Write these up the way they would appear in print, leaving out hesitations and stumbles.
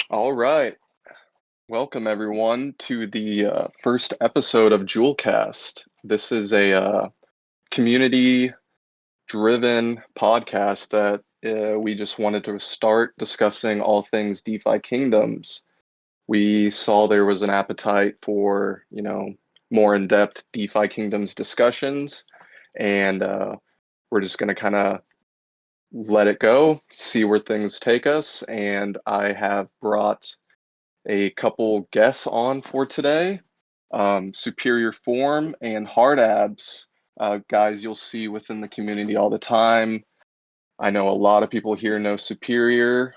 All right. Welcome, everyone, to the first episode of Jewelcast. This is a community driven podcast that we just wanted to start discussing all things DeFi Kingdoms. We saw there was an appetite for, more in depth DeFi Kingdoms discussions, and we're just going to kind of let it go, see where things take us. And I have brought a couple guests on for today. SuperiorForm and HardAbs, guys you'll see within the community all the time. I know a lot of people here know Superior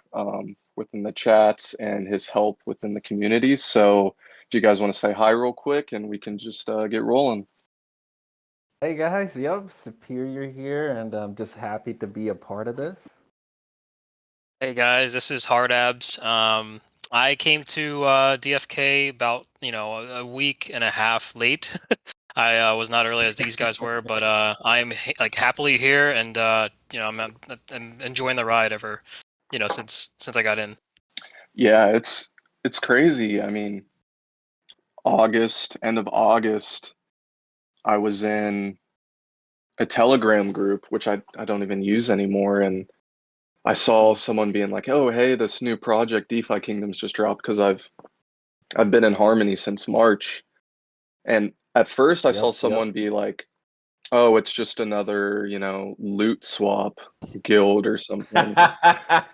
within the chats and his help within the community. So if you guys want to say hi real quick and we can just get rolling. Hey guys, yep, Superior here, and I'm just happy to be a part of this. Hey guys, this is HardAbs. I came to DFK about a week and a half late. I was not early as these guys were, but I'm like happily here, and I'm enjoying the ride ever since I got in. Yeah, it's crazy. I mean, end of August, I was in a Telegram group, which I don't even use anymore, and I saw someone being like, "Oh, hey, this new project DeFi Kingdoms just dropped," because I've been in Harmony since March. And at first I saw Yep. someone be like, "Oh, it's just another, loot swap guild or something."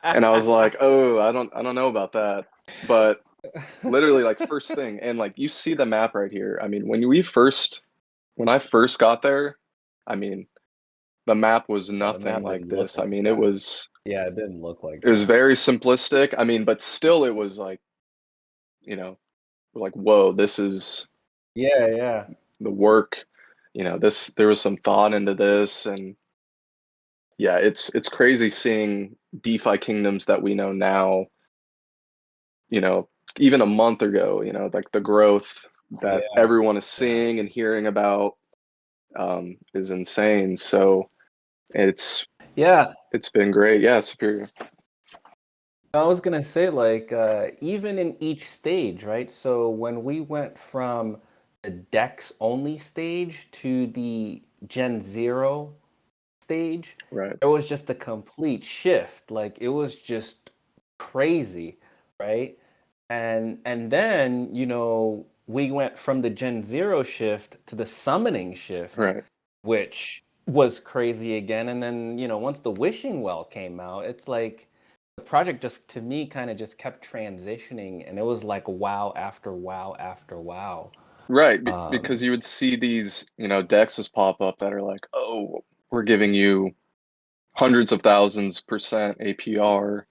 And I was like, "Oh, I don't know about that." But literally like first thing, and like you see the map right here. I mean, when I first got there, I mean, the map was Yeah, the nothing map like didn't look this. I like mean, that. Yeah, it didn't look like it was that. very simplistic. I mean, but still it was like, you know, like, whoa, this is Yeah. the work. This there was some thought into this, and yeah, it's crazy seeing DeFi kingdoms that we know now, you know, even a month ago, like the growth that Yeah, everyone is yeah. seeing and hearing about is insane. So it's Yeah, it's been great. Yeah, Superior. I was gonna say like even in each stage, right? So when we went from the Dex only stage to the Gen Zero stage, Right. it was just a complete shift. Like it was just crazy, right? And then, we went from the Gen Zero shift to the summoning shift, Right. which was crazy again. And then, once the wishing well came out, it's like the project just to me kind of just kept transitioning and it was like wow after wow after wow. Right, because Um, you would see these, dexes pop up that are like, "Oh, we're giving you hundreds of thousands percent APR,"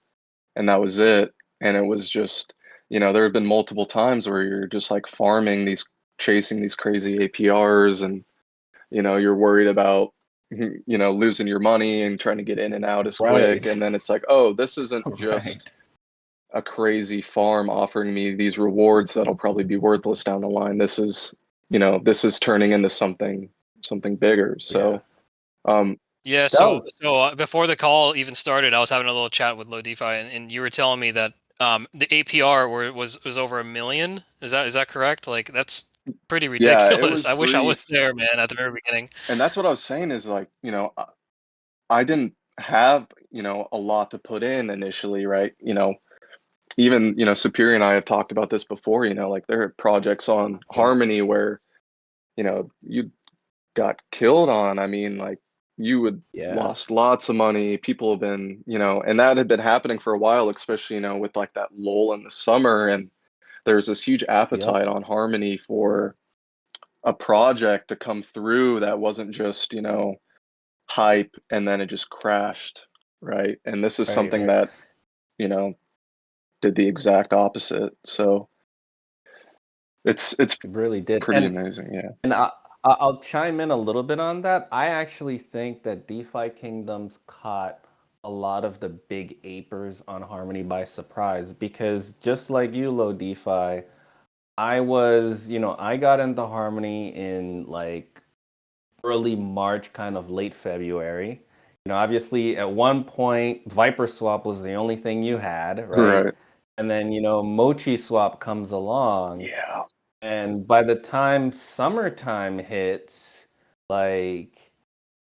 and that was it. And it was just, there have been multiple times where you're just like chasing these crazy APRs, and you're worried about, losing your money and trying to get in and out as quick. right. And then it's like, oh, this isn't Right. just a crazy farm offering me these rewards that'll probably be worthless down the line. This is turning into something bigger. Yeah. So, um, Yeah, That so was so before the call even started, I was having a little chat with LOdeFi, and you were telling me that the APR was over 1 million. Is that correct? Like that's pretty yeah, it ridiculous. was I wish I was brief, there, man, at the very beginning. and that's what I was saying is like, I didn't have, a lot to put in initially, right? Even, Superior and I have talked about this before, like there are projects on yeah. Harmony where, you got killed on. I mean, like you would Yeah. lost lots of money. People have been, and that had been happening for a while, especially, with like that lull in the summer. And there's this huge Yep. appetite on Harmony for a project to come through that wasn't just, hype and then it just crashed. Right. And this is Right, something right. that, you know, did the exact opposite. So it's It really did. pretty And amazing. Yeah. I'll chime in a little bit on that. I actually think that DeFi Kingdoms caught a lot of the big apers on Harmony by surprise because just like you, Low DeFi, I got into Harmony in like early March, kind of late February. Obviously at one point Viper Swap was the only thing you had, right? Right. And then, Mochi Swap comes along. Yeah. And by the time summertime hits, like,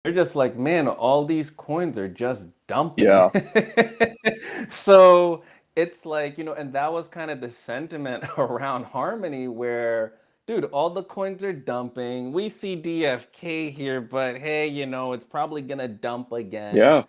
they're just like, man, all these coins are just dumping. Yeah. So it's like, and that was kind of the sentiment around Harmony where, dude, all the coins are dumping. We see DFK here, but hey, it's probably gonna dump again. Yeah.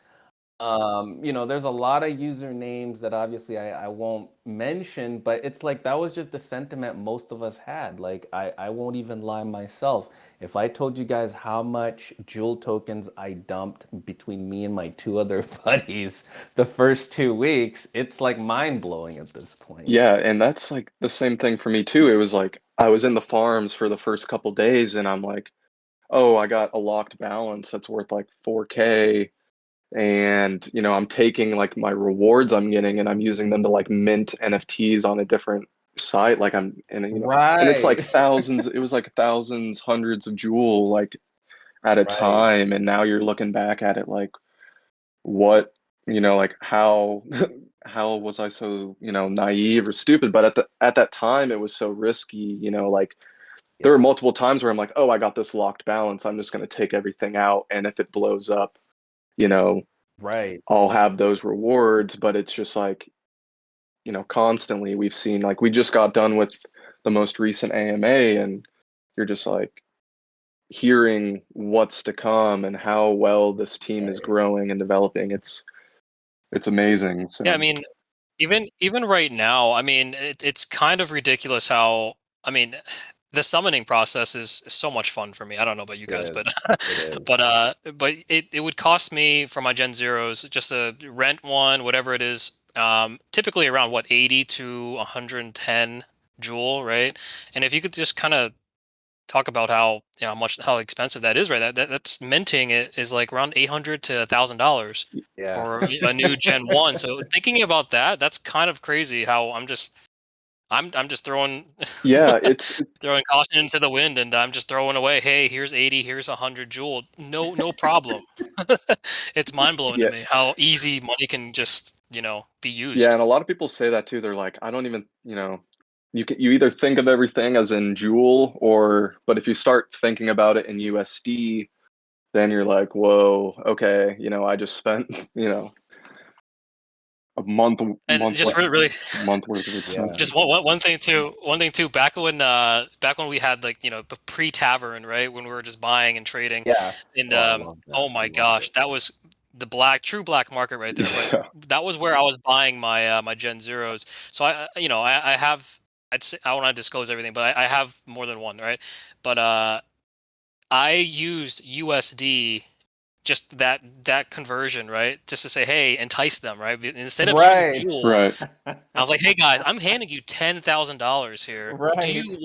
There's a lot of usernames that obviously I won't mention, but it's like that was just the sentiment most of us had. Like I won't even lie myself. If I told you guys how much Jewel tokens I dumped between me and my two other buddies the first 2 weeks, it's like mind blowing at this point. Yeah, and that's like the same thing for me too. It was like I was in the farms for the first couple days and I'm like, oh, I got a locked balance that's worth like 4K. And, I'm taking like my rewards I'm getting and I'm using them to like mint NFTs on a different site. Like and it's like Right. thousands, it was like thousands, hundreds of Jewel like at a Right. time. And now you're looking back at it like, what, like how how was I so, naive or stupid? But at that time it was so risky, like there were Yeah. multiple times where I'm like, oh, I got this locked balance. I'm just going to take everything out. And if it blows up, you know, Right. I'll have those rewards. But it's just like, constantly we've seen like we just got done with the most recent AMA and you're just like hearing what's to come and how well this team is Right. growing and developing. It's amazing. Yeah, I So mean, even right now, I mean, it's kind of ridiculous how, I mean, the summoning process is so much fun for me. I don't know about you It guys, is. but It is. but it would cost me for my Gen Zeros just to rent one, whatever it is, typically around what 80 to 110 Jewel, right? And if you could just kind of talk about how expensive that is, right? That's minting it is like around $800 to $1,000 Yeah. for a new Gen 1. So thinking about that, that's kind of crazy how I'm just throwing yeah, it's throwing caution into the wind and I'm just throwing away, hey, here's 80, here's 100 Jewel. No problem. It's mind-blowing to yeah, me how easy money can just, be yeah, used. and a lot of people say that too. They're like, I don't even, you either think of everything as in Joule or, but if you start thinking about it in USD, then you're like, whoa, okay, I just spent, a month And month just le- really month worth of Yeah. just expenses. one thing too. Back when we had like pre-tavern, right, when we were just buying and trading, Yes. and Oh, I love oh that. I my love gosh, it. that was the true black market right there. But Yeah, that was where I was buying my Gen Zeros. So I have, I don't want to disclose everything, but I have more than one, right? But I used USD, just that conversion, right, just to say, hey, entice them, right, instead of using Right. Jewel. right. I was like, "Hey guys, I'm handing you $10,000 here. Right. Do you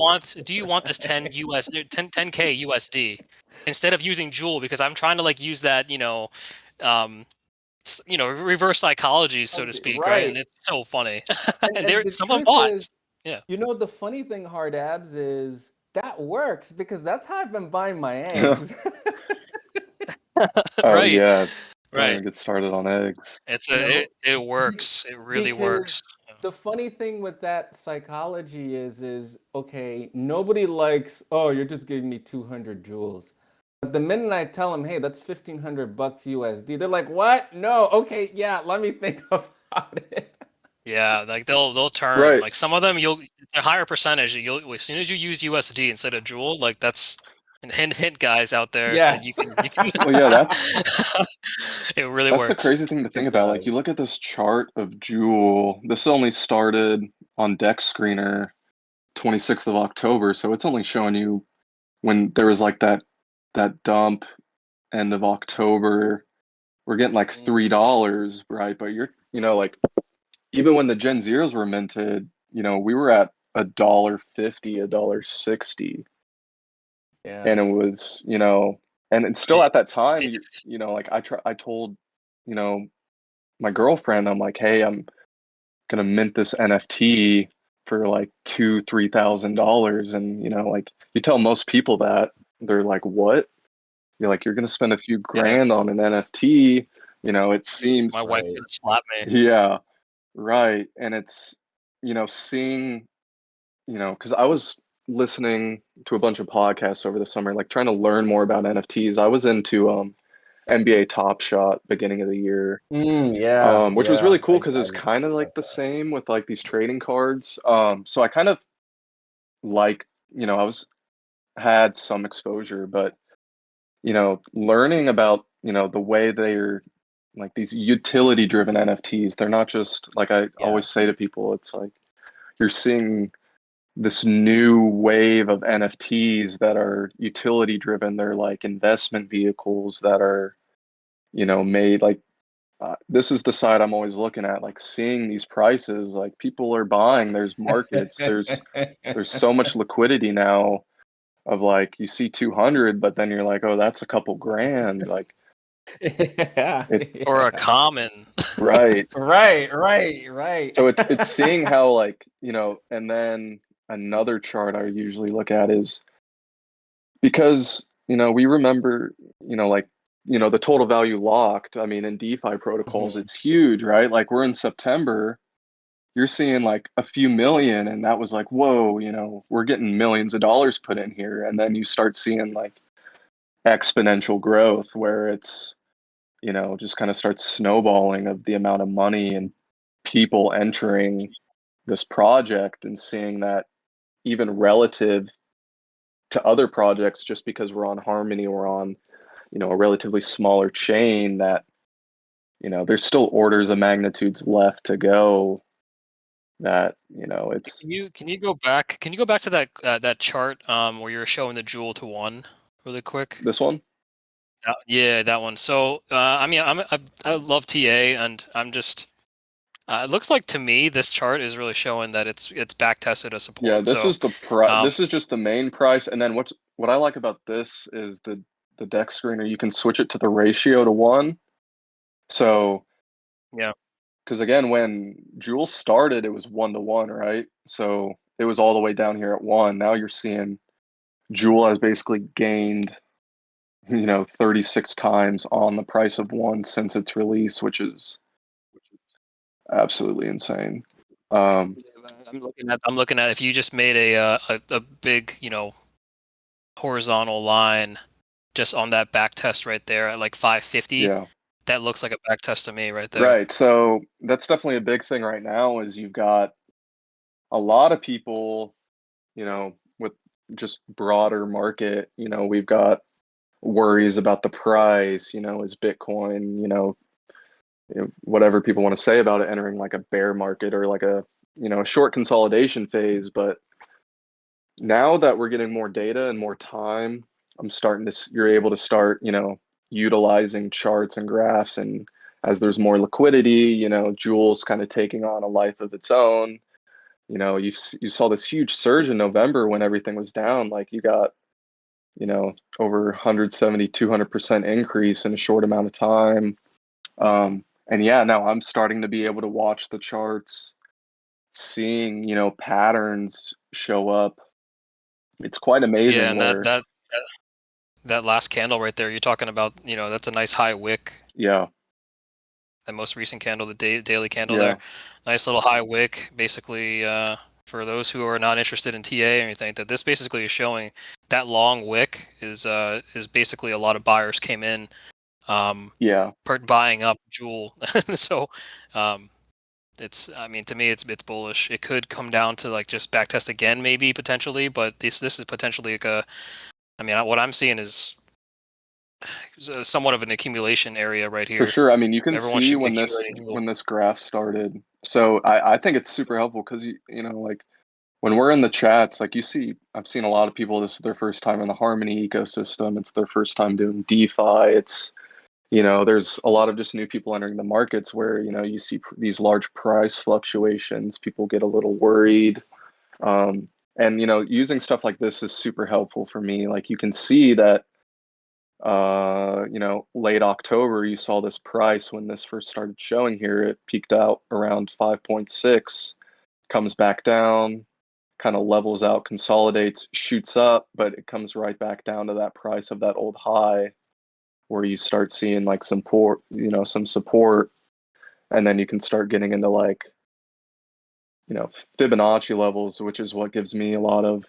want this 10K USD instead of using Jewel because I'm trying to like use that, um reverse psychology, so to speak, right? And Right. it's so funny. And And and there the someone truth bought. is, Yeah. the funny thing, HardAbs, is that works because that's how I've been buying my eggs. Oh Right. yeah, don't Right. even get started on eggs. It Be- works. It really because works. the funny thing with that psychology is okay, nobody likes, oh, you're just giving me 200 joules. But the minute I tell them, hey, that's 1,500 bucks USD, they're like, what? No, okay, yeah, let me think about it. Yeah, like they'll turn. Right. Like some of them, you'll a higher percentage. You'll As soon as you use USD instead of Jewel, like that's, and hint guys out there that Yes. you can. Well, yeah, It really that's the works. crazy thing to think It about. Like you does. look at this chart of Jewel. This only started on Dex Screener 26th of October, so it's only showing you when there was like that dump end of October. We're getting like $3, right? But like even when the Gen Zeros were minted, we were at $1.50, $1.60. And Yeah. it was, and it's still It- at that time, it- like I told, you know, my girlfriend, I'm like, hey, I'm gonna mint this NFT for like $2,000, $3,000. And like you tell most people that, they're like, what? You're like, you're gonna spend a few yeah, grand on an NFT, it my seems, wife's Right. gonna slap me. yeah, right. And it's seeing, because I was listening to a bunch of podcasts over the summer, like trying to learn more about NFTs. I was into NBA Top Shot beginning of the year, Yeah, which was really yeah. cool because I it's read kind of like about the that. same with like these trading cards. So I kind of like, I was had some exposure, but learning about, the way they're like these utility driven NFTs, they're not just like I Yeah. always say to people, it's like you're seeing this new wave of NFTs that are utility driven. They're like investment vehicles that are, made like this is the side I'm always looking at, like seeing these prices, like people are buying, there's markets, there's so much liquidity now of like you see 200, but then you're like, oh, that's a couple grand. Like Yeah, it, Or a yeah. common. right. Right. So it's seeing how like, and then another chart I usually look at is because, we remember, like, the total value locked. I mean, in DeFi protocols, Mhm. it's huge, right? Like we're in September, you're seeing like a few million, and that was like, whoa, we're getting millions of dollars put in here. And then you start seeing like exponential growth where it's, just kind of starts snowballing of the amount of money and people entering this project and seeing that even relative to other projects, just because we're on Harmony, we're on, a relatively smaller chain that, there's still orders of magnitudes left to go that, it's Can you go back? Can you go back to that chart where you're showing the jewel to one really quick? this one. Yeah, that one. So I mean, I love TA, and I'm just. It looks like to me this chart is really showing that it's back tested a Yeah, support. this So is the um, this is just the main price. And then what I like about this is the deck screener, you can switch it to the ratio to one. So yeah, because again, when Jewel started, it was 1 to 1, right? So it was all the way down here at one. Now you're seeing Jewel has basically gained, 36 times on the price of one since its release, which is absolutely insane. Um, I'm looking at if you just made a big horizontal line just on that back test right there at like 550. yeah, That looks like a back test to me right there. right. So that's definitely a big thing right now is you've got a lot of people, with just broader market, we've got worries about the price, is Bitcoin, whatever people want to say about it, entering like a bear market or like a short consolidation phase. But now that we're getting more data and more time, you're able to start, utilizing charts and graphs. And as there's more liquidity, Jules kind of taking on a life of its own. You saw this huge surge in November when everything was down. Like you got, over 170, 200% increase in a short amount of time. And yeah, now I'm starting to be able to watch the charts, seeing, patterns show up. It's quite Yeah, amazing and that where, that that that last candle right there, you're talking about, that's a nice high wick. yeah, That most recent candle, the daily candle yeah, there, nice little high wick. Basically, for those who are not interested in TA or anything, that this basically is showing that long wick is basically a lot of buyers came in, yeah, buying up Jewel. So, um, I mean, to me, it's bullish. It could come down to like just backtest again, maybe potentially, but this is potentially like a. I mean, what I'm seeing is somewhat of an accumulation area right for here. sure. I mean, you can Everyone see should be when this accumulating Jewel. when this graph started. So I think it's super helpful because like when we're in the chats, like I've seen a lot of people, this is their first time in the Harmony ecosystem. It's their first time doing DeFi. It's, there's a lot of just new people entering the markets where, you see these large price fluctuations. People get a little worried. And, using stuff like this is super helpful for me. Like you can see that, late October, you saw this price when this first started showing here. It peaked out around 5.6, comes back down, kind of levels out, consolidates, shoots up, but it comes right back down to that price of that old high where you start seeing like some support, and then you can start getting into like, Fibonacci levels, which is what gives me a lot of,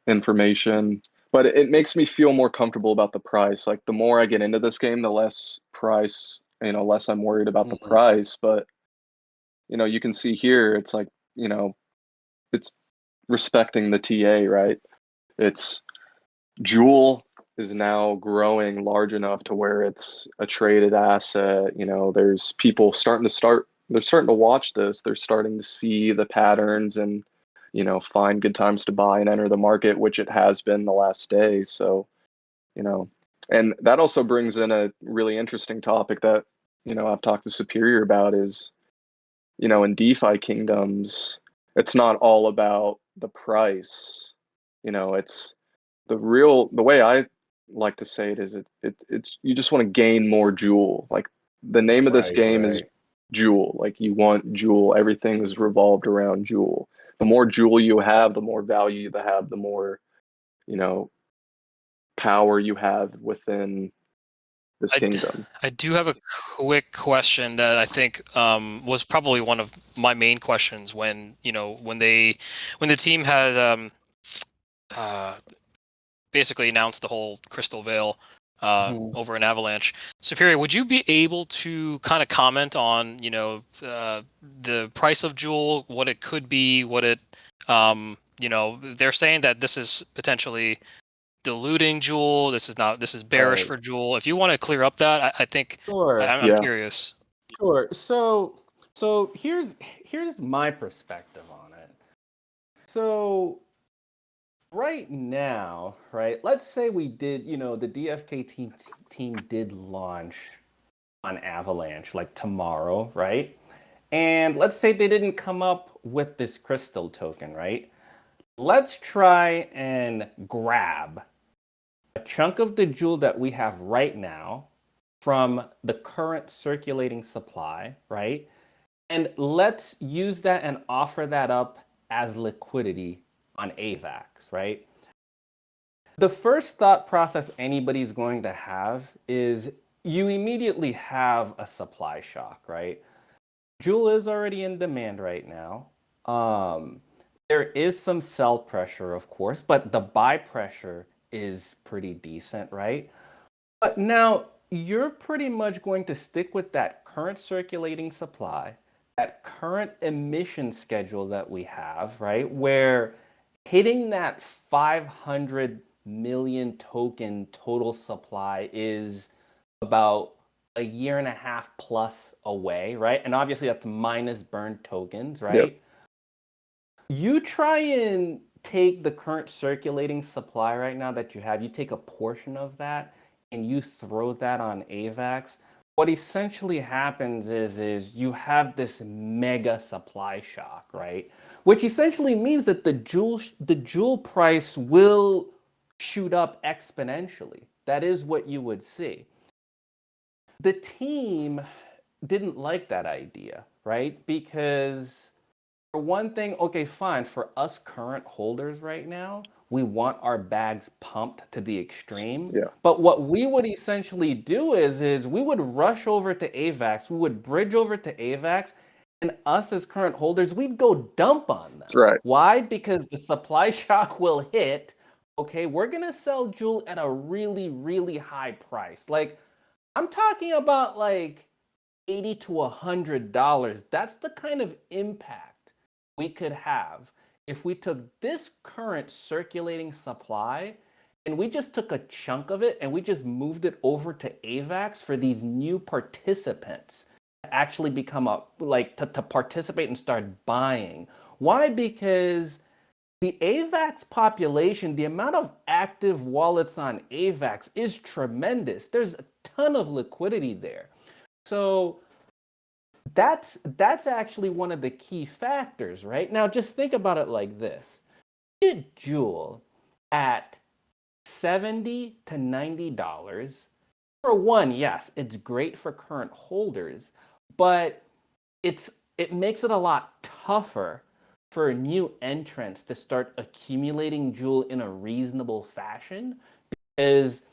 information. But it makes me feel more comfortable about the price. Like the more I get into this game, the less price, less I'm worried about the price. But, you can see here, it's like, it's respecting the TA, right? It's Jewel is now growing large enough to where it's a traded asset. There's people they're starting to watch this. They're starting to see the patterns and, find good times to buy and enter the market, which it has been the last day. So, and that also brings in a really interesting topic that, I've talked to Superior about is, in DeFi Kingdoms, it's not all about the price. It's the way I like to say it is it's you just want to gain more Jewel. Like the name of this game is Jewel. Like you want Jewel. Everything is revolved around Jewel. The more Jewel you have, the more value you have, the more, power you have within this kingdom. I do have a quick question that I think was probably one of my main questions when the team had basically announced the whole Crystal Veil over an Avalanche. Superior, would you be able to kind of comment on the price of Jewel, what it could be, what it they're saying that this is potentially diluting Jewel. This is bearish for Jewel. If you want to clear up that, I think I'm curious. Sure. So here's my perspective on it. So right now, right? Let's say we did, the DFK team did launch on Avalanche like tomorrow, right? And let's say they didn't come up with this crystal token, right? Let's try and grab a chunk of the Jewel that we have right now from the current circulating supply, right? And let's use that and offer that up as liquidity on Avax, right? The first thought process anybody's going to have is you immediately have a supply shock, right? Jewel is already in demand right now. There is some sell pressure, of course, but the buy pressure is pretty decent, right? But now you're pretty much going to stick with that current circulating supply, that current emission schedule that we have, right? Where hitting that 500 million token total supply is about a year and a half plus away, right? And obviously that's minus burned tokens, right? Yep. You try and take the current circulating supply right now that you have, you take a portion of that and you throw that on Avax. What essentially happens is you have this mega supply shock, right? Which essentially means that the Jewel price will shoot up exponentially. That is what you would see. The team didn't like that idea, right? Because for one thing, okay, fine, for us current holders right now, we want our bags pumped to the extreme. Yeah. But what we would essentially do is we would rush over to Avax, we would bridge over to Avax, and us as current holders, we'd go dump on them. That's right. Why? Because the supply shock will hit. Okay, we're gonna sell Jewel at a really, really high price. Like, I'm talking about like $80 to $100. That's the kind of impact we could have if we took this current circulating supply and we just took a chunk of it and we just moved it over to Avax for these new participants to actually become to participate and start buying. Why? Because the Avax population, the amount of active wallets on Avax is tremendous. There's a ton of liquidity there. So that's actually one of the key factors, right? Now, just think about it like this. Get Jewel at $70 to $90. For one, yes, it's great for current holders, but it makes it a lot tougher for new entrants to start accumulating Jewel in a reasonable fashion because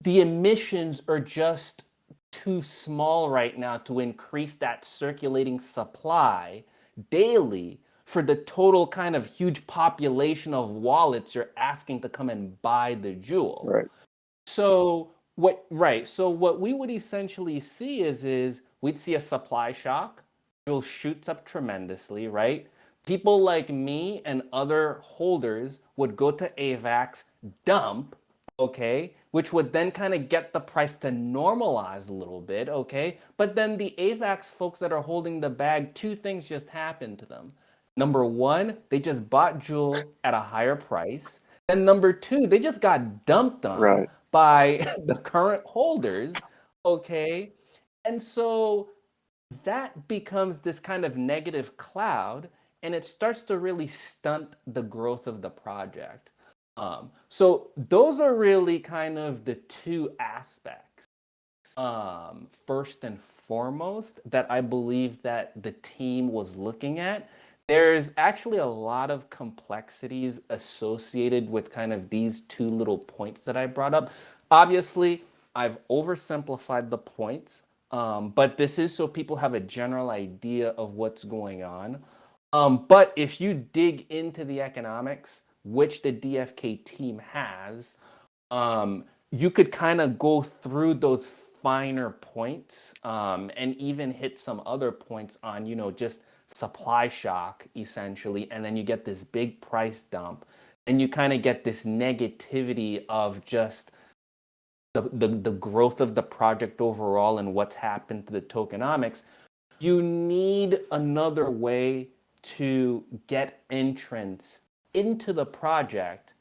the emissions are just too small right now to increase that circulating supply daily for the total kind of huge population of wallets you're asking to come and buy the Jewel. Right. So what we would essentially see is we'd see a supply shock. Jewel shoots up tremendously, right? People like me and other holders would go to Avax, dump, okay, which would then kind of get the price to normalize a little bit, okay? But then the Avax folks that are holding the bag, two things just happened to them. Number one, they just bought Jewel at a higher price. And number two, they just got dumped on by the current holders, okay? And so that becomes this kind of negative cloud, and it starts to really stunt the growth of the project. So those are really kind of the two aspects. First and foremost, that I believe that the team was looking at. There's actually a lot of complexities associated with kind of these two little points that I brought up. Obviously, I've oversimplified the points, but this is so people have a general idea of what's going on. But if you dig into the economics, which the DFK team has, you could kind of go through those finer points and even hit some other points on, just supply shock, essentially. And then you get this big price dump, and you kind of get this negativity of just the growth of the project overall and what's happened to the tokenomics. You need another way to get entrance into the project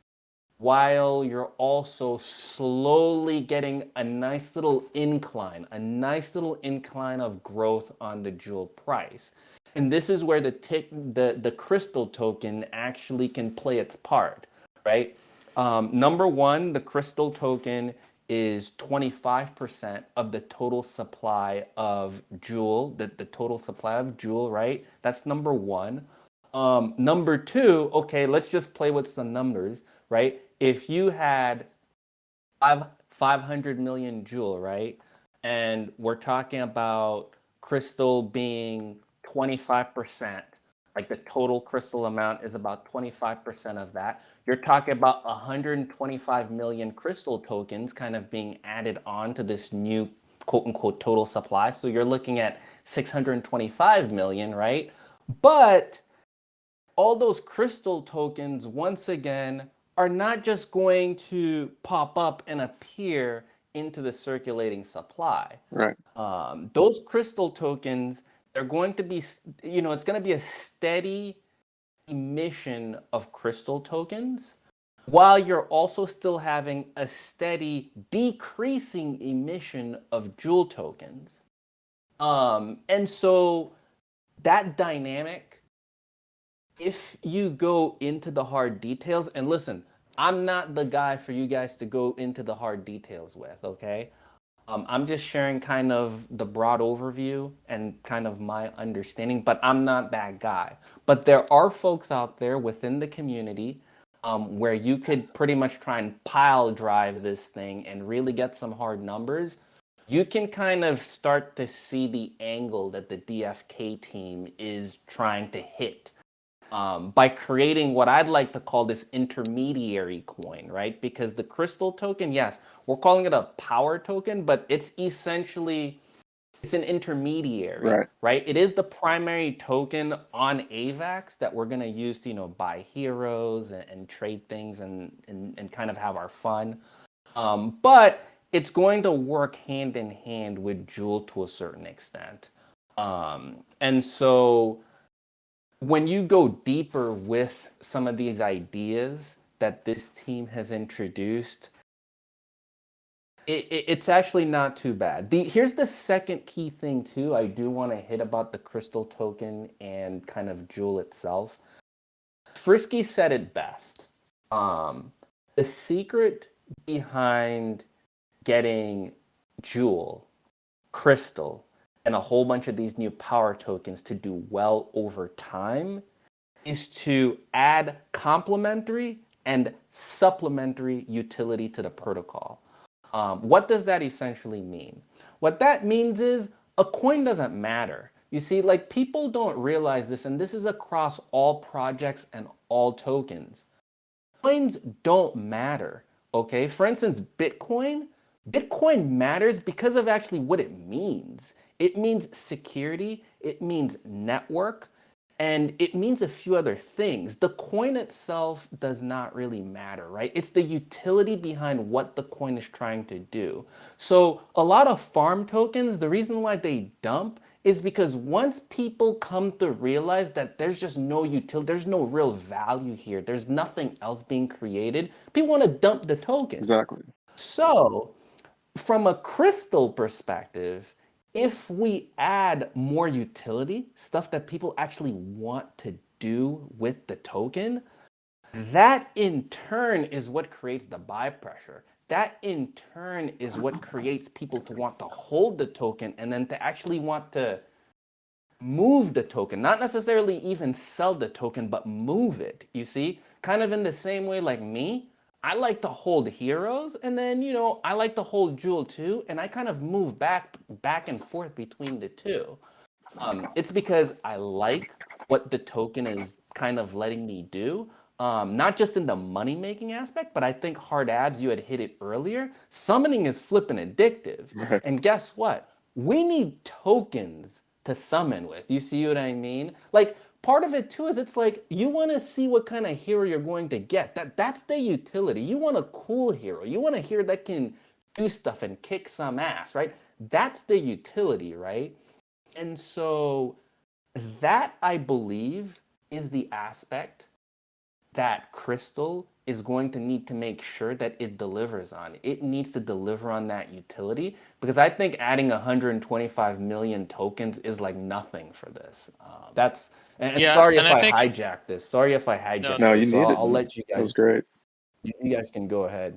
while you're also slowly getting a nice little incline of growth on the Jewel price. And this is where the crystal token actually can play its part, right? Number one, the crystal token is 25% of the total supply of Jewel, the total supply of Jewel, right? That's number one. Number two, okay, let's just play with some numbers, right? If you had 500 million Jewel, right? And we're talking about crystal being 25%, like the total crystal amount is about 25% of that. You're talking about 125 million crystal tokens kind of being added on to this new quote unquote total supply. So you're looking at 625 million, right? But all those crystal tokens, once again, are not just going to pop up and appear into the circulating supply. Right. Those crystal tokens, they're going to be, it's going to be a steady emission of crystal tokens, while you're also still having a steady decreasing emission of Jewel tokens. And so that dynamic, if you go into the hard details, and listen, I'm not the guy for you guys to go into the hard details with, okay? I'm just sharing kind of the broad overview and kind of my understanding, but I'm not that guy. But there are folks out there within the community where you could pretty much try and pile drive this thing and really get some hard numbers. You can kind of start to see the angle that the DFK team is trying to hit by creating what I'd like to call this intermediary coin, right? Because the crystal token, yes, we're calling it a power token, but it's essentially, it's an intermediary, right? It is the primary token on Avax that we're going to use to, buy heroes and trade things and kind of have our fun. But it's going to work hand in hand with Jewel to a certain extent. And so when you go deeper with some of these ideas that this team has introduced, it's actually not too bad. Here's the second key thing too I do want to hit about the crystal token and kind of Jewel itself. Frisky said it best. The secret behind getting Jewel, crystal, and a whole bunch of these new power tokens to do well over time is to add complementary and supplementary utility to the protocol. What does that essentially mean? What that means is a coin doesn't matter. You see, like people don't realize this, and this is across all projects and all tokens. Coins don't matter, okay? For instance, Bitcoin matters because of actually what it means. It means security, it means network, and it means a few other things. The coin itself does not really matter, right? It's the utility behind what the coin is trying to do. So a lot of farm tokens, the reason why they dump is because once people come to realize that there's just no utility, there's no real value here, there's nothing else being created, people want to dump the token. Exactly. So from a crystal perspective, if we add more utility, stuff that people actually want to do with the token, that in turn is what creates the buy pressure. That in turn is what creates people to want to hold the token and then to actually want to move the token, not necessarily even sell the token, but move it. You see, kind of in the same way like me, I like to hold heroes and then, I like to hold Jewel too. And I kind of move back and forth between the two. It's because I like what the token is kind of letting me do. Not just in the money making aspect, but I think HardAbs, you had hit it earlier. Summoning is flipping addictive. Right. And guess what? We need tokens to summon with. You see what I mean? Like part of it too is it's like you want to see what kind of hero you're going to get. That's the utility. You want a cool hero. You want a hero that can do stuff and kick some ass, right? That's the utility, right? And so that I believe is the aspect that Crystal is going to need to make sure that it delivers on. It needs to deliver on that utility because I think adding 125 million tokens is like nothing for this. And Yeah, sorry and if I I think hijacked this. Sorry if I no, hijacked No, you this. So needed. I'll let you That was guys. great. You guys can go ahead.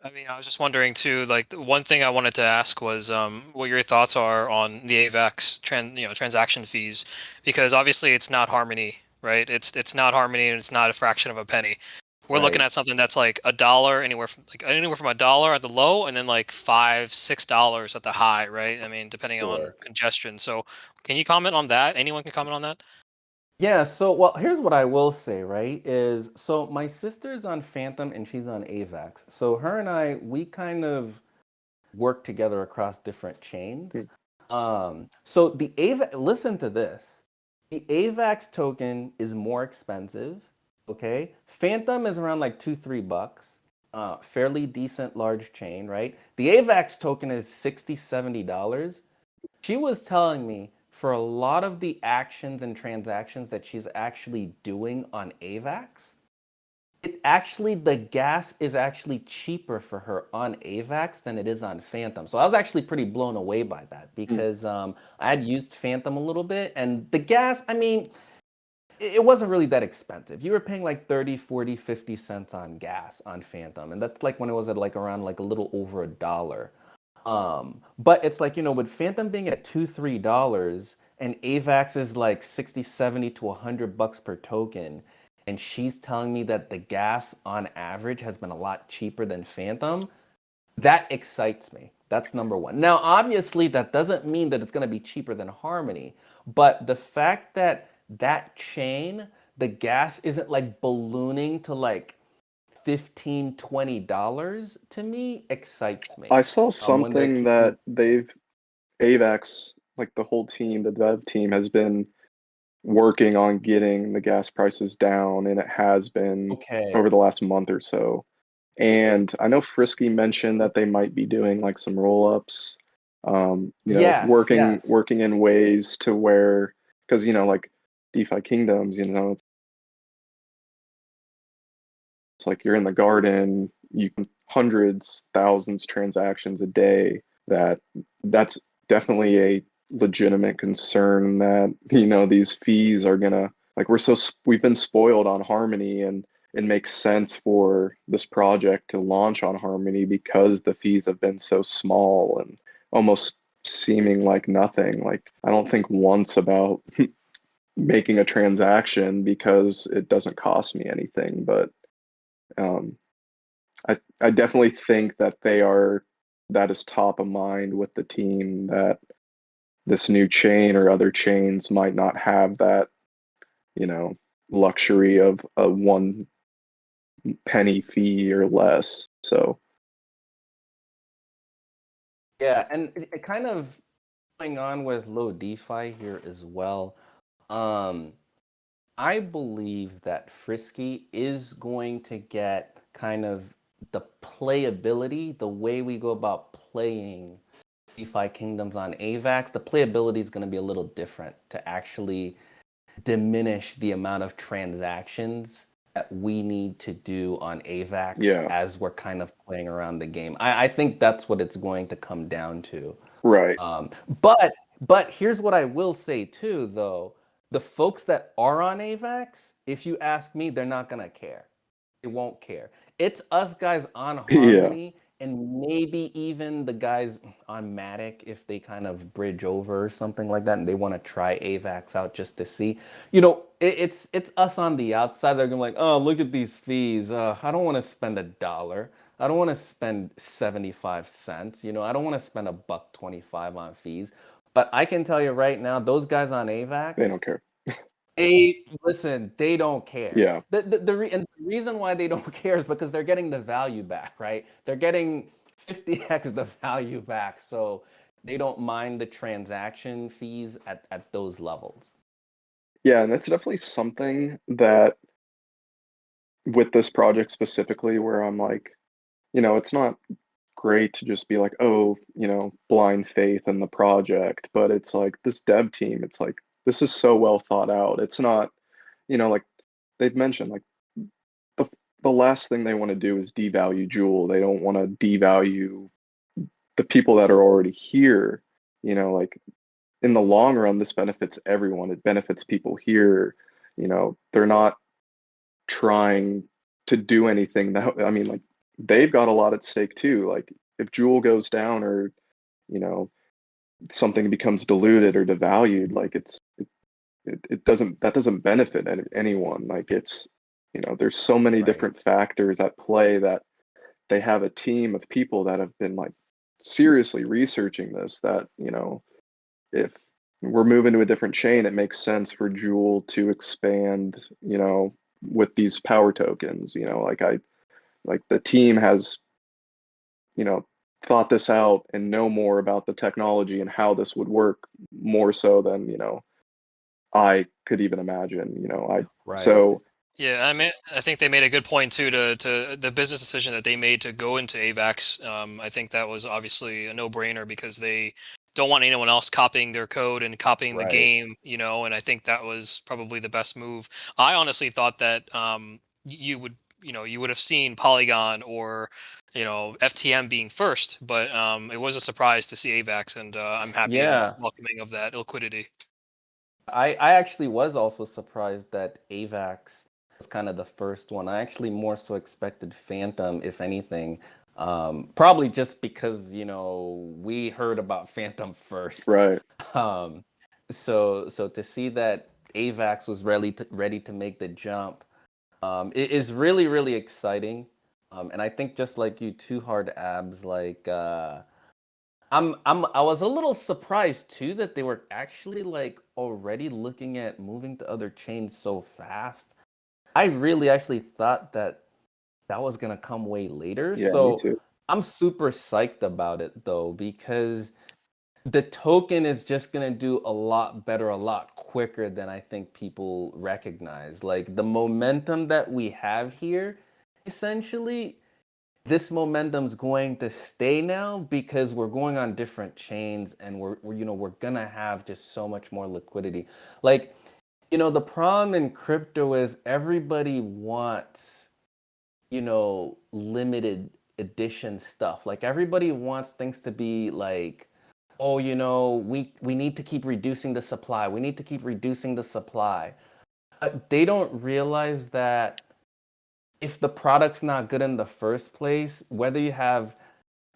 I mean, I was just wondering too. Like, the one thing I wanted to ask was what your thoughts are on the Avax transaction fees, because obviously it's not Harmony, right? It's not Harmony, and it's not a fraction of a penny. We're looking Right. at something that's like $1, anywhere from $1 at the low, and then like $5, $6 at the high, right? I mean, depending on Sure. congestion. So, can you comment on that? Anyone can comment on that? Yeah, so well, here's what I will say, right? Is so my sister's on Phantom and she's on Avax. So her and I, we kind of work together across different chains. Hmm. So the Avax, listen to this. The Avax token is more expensive. Okay. Phantom is around like $2-3. Fairly decent large chain, right? The Avax token is $60-$70. She was telling me for a lot of the actions and transactions that she's actually doing on Avax, the gas is actually cheaper for her on Avax than it is on Phantom. So I was actually pretty blown away by that because I had used Phantom a little bit and the gas, I mean, it wasn't really that expensive. You were paying like 30, 40, 50 cents on gas on Phantom. And that's like when it was at like around like a little over $1. But it's like, with Phantom being at $2-3 and Avax is like 60, 70 to $100 per token, and she's telling me that the gas on average has been a lot cheaper than Phantom, that excites me. That's number one. Now, obviously, that doesn't mean that it's going to be cheaper than Harmony, but the fact that that chain, the gas isn't like ballooning to like $15-$20 to me excites me. I saw When they're something keeping that Avax, like the whole team, the dev team, has been working on getting the gas prices down, and it has been okay. over the last month or so. And I know Frisky mentioned that they might be doing like some roll-ups, Yes, yes. working in ways to where, because like DeFi Kingdoms, it's like you're in the garden, you can hundreds, thousands transactions a day. That's definitely a legitimate concern that these fees are gonna, like, we've been spoiled on Harmony, and it makes sense for this project to launch on Harmony because the fees have been so small and almost seeming like nothing. Like, I don't think once about making a transaction because it doesn't cost me anything, but um, I definitely think that that is top of mind with the team, that this new chain or other chains might not have that, luxury of a 1 penny fee or less. So Yeah, and it kind of going on with LOdeFI here as well. I believe that Frisky is going to get kind of the playability, the way we go about playing DeFi Kingdoms on Avax. The playability is going to be a little different to actually diminish the amount of transactions that we need to do on Avax as we're kind of playing around the game. I think that's what it's going to come down to. right. But here's what I will say too, though. The folks that are on Avax, if you ask me, they're not gonna care. They won't care. It's us guys on Harmony and maybe even the guys on Matic if they kind of bridge over or something like that and they want to try Avax out just to see. It's us on the outside. They're gonna be like, oh, look at these fees. I don't want to spend $1. I don't want to spend 75 cents. I don't want to spend $1.25 on fees. But I can tell you right now, those guys on Avax, They don't care. they don't care. Yeah. And the reason why they don't care is because they're getting the value back, right? They're getting 50x the value back. So they don't mind the transaction fees at those levels. Yeah, and that's definitely something that with this project specifically where I'm like, it's not great to just be like, oh, blind faith in the project, but it's like this dev team, it's like this is so well thought out. It's not, like they've mentioned, like the the last thing they want to do is devalue Jewel. They don't want to devalue the people that are already here. Like in the long run, this benefits everyone. It benefits people here. They're not trying to do anything that, I mean, like they've got a lot at stake too. Like if Jewel goes down or, you know, something becomes diluted or devalued, like it doesn't, that doesn't benefit anyone. Like there's so many different factors at play that they have a team of people that have been like seriously researching this, that, if we're moving to a different chain, it makes sense for Jewel to expand, with these power tokens. Like the team has, thought this out and know more about the technology and how this would work more so than, I could even imagine, so Yeah, I mean, I think they made a good point too to the business decision that they made to go into Avax. I think that was obviously a no-brainer because they don't want anyone else copying their code and copying the game, and I think that was probably the best move. I honestly thought that you would, you would have seen Polygon or, FTM being first, but it was a surprise to see Avax, and I'm happy and welcoming of that liquidity. I actually was also surprised that Avax was kind of the first one. I actually more so expected Phantom, if anything. Probably just because, we heard about Phantom first. right. So to see that Avax was ready to make the jump, it is really, really exciting. And I think just like you, too, HardAbs, like I was a little surprised too that they were actually like already looking at moving to other chains so fast. I really actually thought that was gonna come way later. Yeah, so me too. I'm super psyched about it though, because the token is just gonna do a lot better, a lot quicker than I think people recognize. Like the momentum that we have here, essentially, this momentum's going to stay now because we're going on different chains and we're gonna have just so much more liquidity. Like, the problem in crypto is everybody wants, limited edition stuff. Like everybody wants things to be like, oh, we need to keep reducing the supply. We need to keep reducing the supply. But they don't realize that if the product's not good in the first place, whether you have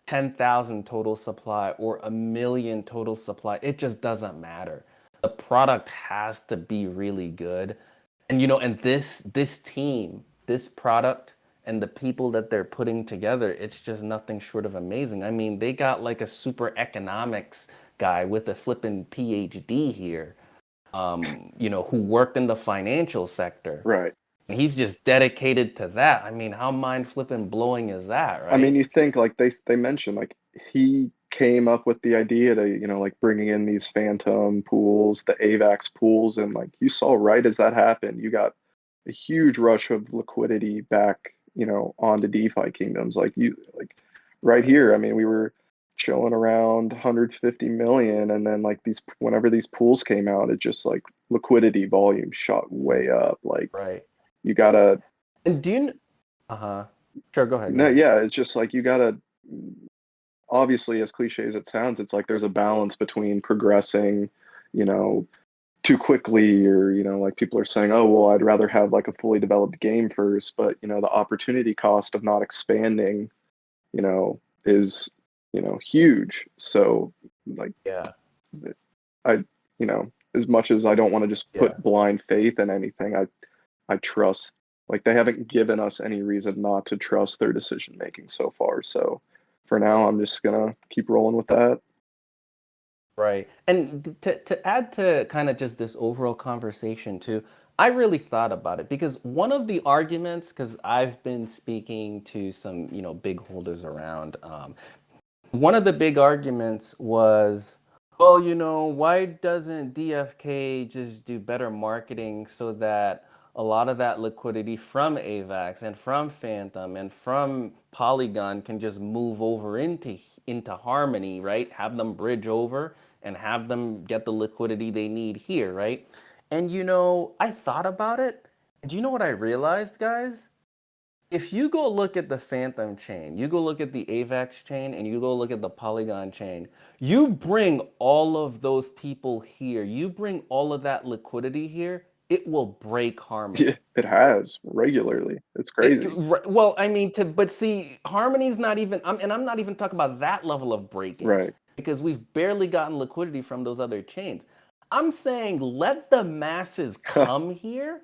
10,000 total supply or 1,000,000 total supply, it just doesn't matter. The product has to be really good. And and this team, this product and the people that they're putting together, it's just nothing short of amazing. I mean, they got like a super economics guy with a flipping PhD here, who worked in the financial sector. Right. And he's just dedicated to that. I mean, how mind flipping blowing is that, right? I mean, you think like they mentioned like he came up with the idea to, like bringing in these phantom pools, the Avax pools, and like you saw right as that happened, you got a huge rush of liquidity back, onto DeFi Kingdoms. Like right here, I mean, we were chilling around 150 million, and then like whenever these pools came out, it just like liquidity volume shot way up. Like Right. you gotta And do you? Sure. Go ahead. no, yeah, it's just like you gotta obviously, as cliche as it sounds, it's like there's a balance between progressing, you know, too quickly, or, like people are saying, oh, well, I'd rather have like a fully developed game first, but, the opportunity cost of not expanding, is, huge. So, like, Yeah. I, as much as I don't want to just Yeah. put blind faith in anything, I trust, like, they haven't given us any reason not to trust their decision making so far. So, for now, I'm just gonna keep rolling with that. Right. And to add to kind of just this overall conversation too, I really thought about it because one of the arguments, because I've been speaking to some, big holders around, one of the big arguments was, well, why doesn't DFK just do better marketing so that a lot of that liquidity from AVAX and from Phantom and from Polygon can just move over into Harmony, right? Have them bridge over and have them get the liquidity they need here, right? And I thought about it. Do you know what I realized, guys? If you go look at the Phantom chain, you go look at the Avax chain, and you go look at the Polygon chain, you bring all of those people here, you bring all of that liquidity here, it will break Yeah, Harmony. it has regularly. It's crazy. Well, I mean, but see, Harmony's not even, and I'm not even talking about that level of breaking Right. because we've barely gotten liquidity from those other chains. I'm saying let the masses come here.